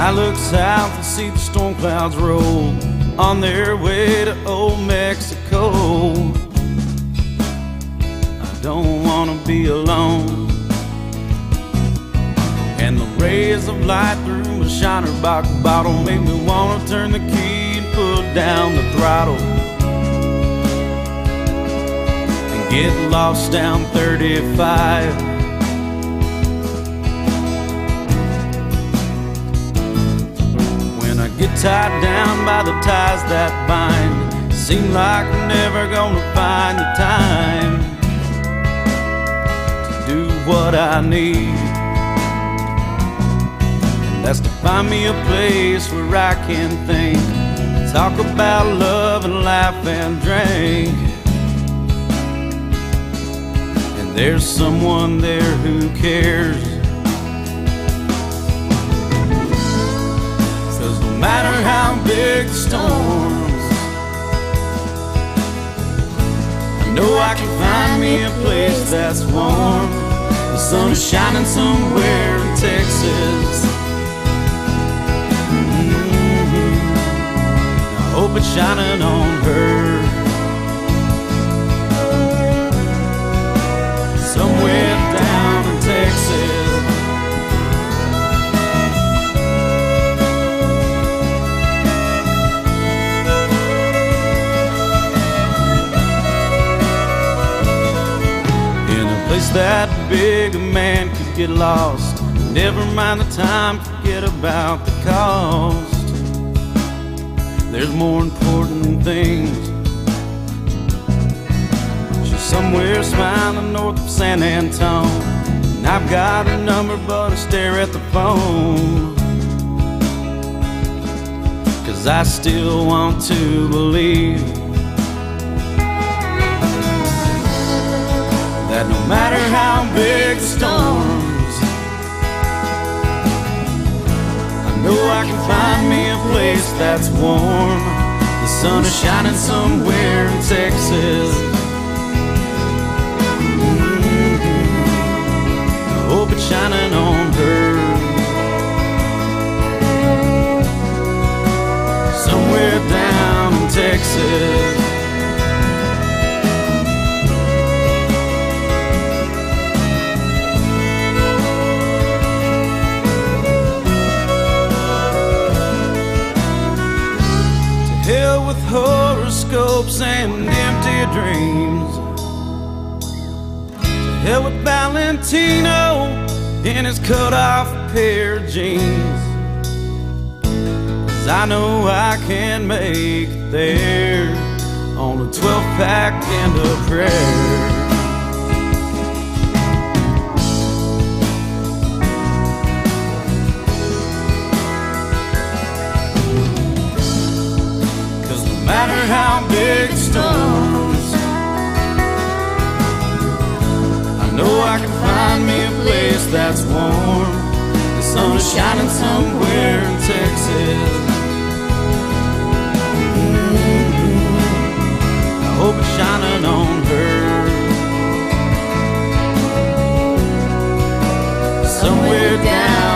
I look south and see the storm clouds roll on their way to old Mexico. I don't want to be alone, and the rays of light through a shiner box bottle make me want to turn the key and put down the throttle and get lost down 35. When I get tied down by the ties that bind, seem like I'm never gonna find the time to do what I need. That's to find me a place where I can think, talk about love and laugh and drink. And there's someone there who cares. 'Cause no matter how big the storms, I know I can find me a place that's warm. The sun is shining somewhere in Texas. Hope it's shining on her somewhere down in Texas. In a place that big a man could get lost, never mind the time, forget about the cost. There's more important things. She's somewhere smiling north of San Antone, and I've got her number but I stare at the phone. 'Cause I still want to believe that no matter how big the storms, I know I can find me a place that's warm. The sun is shining somewhere in Texas. I hope it's shining on her somewhere down in Texas. With horoscopes and empty dreams, to hell with Valentino in his cut-off pair of jeans. 'Cause I know I can make it there on a 12-pack and a prayer. No matter how big the storms, I know I can find me a place that's warm. The sun is shining somewhere in Texas. I hope it's shining on her somewhere down